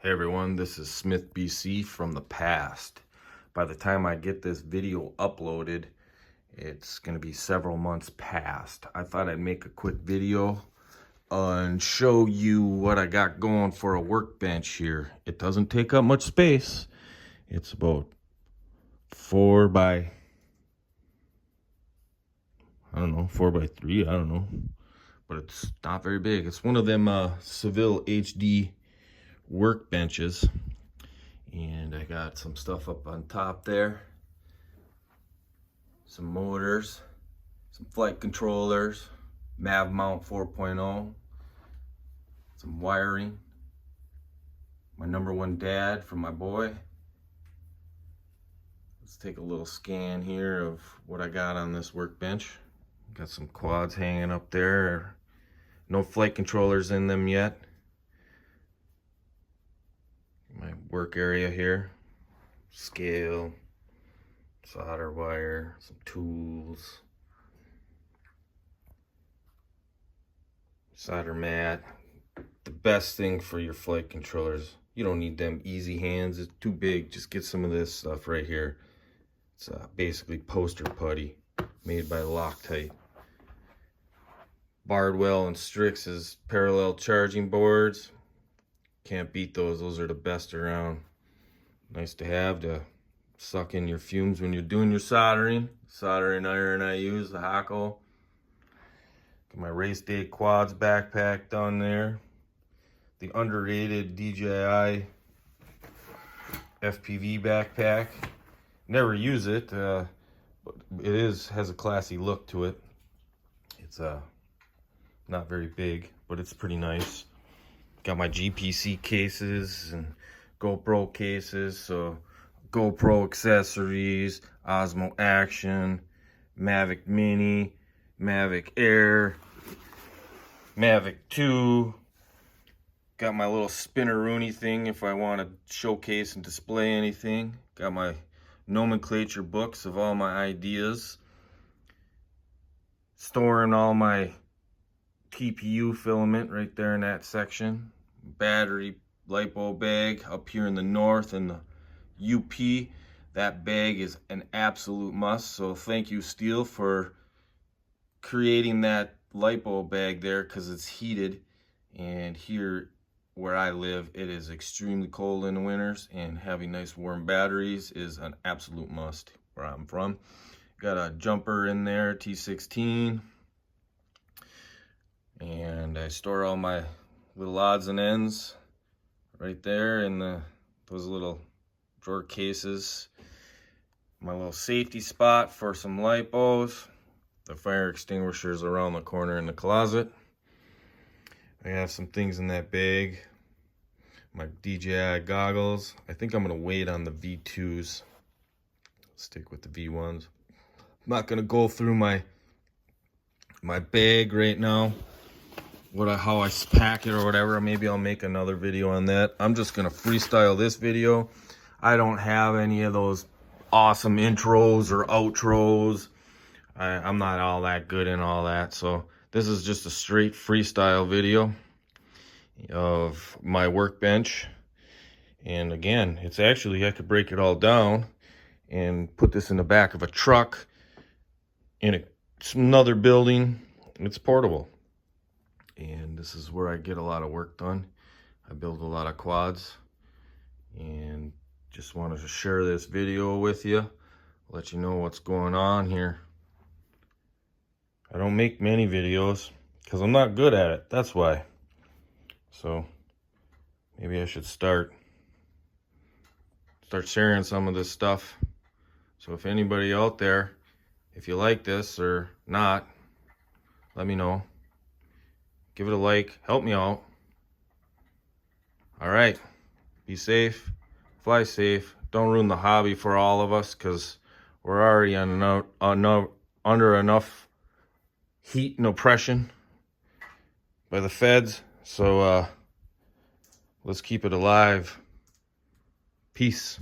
Hey everyone, this is Smith BC from the past. By the time I get this video uploaded, it's going to be several months past. I thought I'd make a quick video and show you what I got going for a workbench here. It doesn't take up much space. It's about 4 by 3, I don't know. But it's not very big. It's one of them Seville HD workbenches, and I got some stuff up on top there, some motors, some flight controllers, Mav mount 4.0, some wiring, my #1 dad for my boy. Let's take a little scan here of what I got on this workbench. Got some quads hanging up there, no flight controllers in them yet. My work area here, scale, solder wire, some tools, solder mat. The best thing for your flight controllers, you don't need them easy hands, it's too big. Just get some of this stuff right here. It's basically poster putty made by Loctite. Bardwell and Strix's parallel charging boards. Can't beat those. Those are the best around. Nice to have to suck in your fumes when you're doing your soldering. Soldering iron I use, the Hako. Got my race day quads backpack down there. The underrated DJI FPV backpack. Never use it, but it has a classy look to it. It's not very big, but it's pretty nice. Got my GPC cases and GoPro cases, so GoPro accessories, Osmo Action, Mavic Mini, Mavic Air, Mavic 2. Got my little spinneroonie thing if I want to showcase and display anything. Got my nomenclature books of all my ideas. Storing all my TPU filament right there in that section. Battery lipo bag up here in the north in the UP. That bag is an absolute must, so thank you Steel for creating that lipo bag there, because it's heated, and here where I live it is extremely cold in the winters, and having nice warm batteries is an absolute must where I'm from. Got a jumper in there, T16. And I store all my little odds and ends right there in those little drawer cases. My little safety spot for some lipos. The fire extinguishers around the corner in the closet. I have some things in that bag. My DJI goggles. I think I'm going to wait on the V2s. Stick with the V1s. I'm not going to go through my bag right now. How I pack it or whatever. Maybe I'll make another video on that. I'm just gonna freestyle this video. I don't have any of those awesome intros or outros. I'm not all that good in all that, so this is just a straight freestyle video of my workbench. And again, it's actually, I could break it all down and put this in the back of a truck in another building. It's portable. And this is where I get a lot of work done. I build a lot of quads, and just wanted to share this video with you, let you know what's going on here. I don't make many videos because I'm not good at it, that's why. So maybe I should start sharing some of this stuff. So if anybody out there, if you like this or not, let me know. Give it a like, help me out. All right, be safe, fly safe. Don't ruin the hobby for all of us, because we're already under enough heat and oppression by the feds. So let's keep it alive. Peace.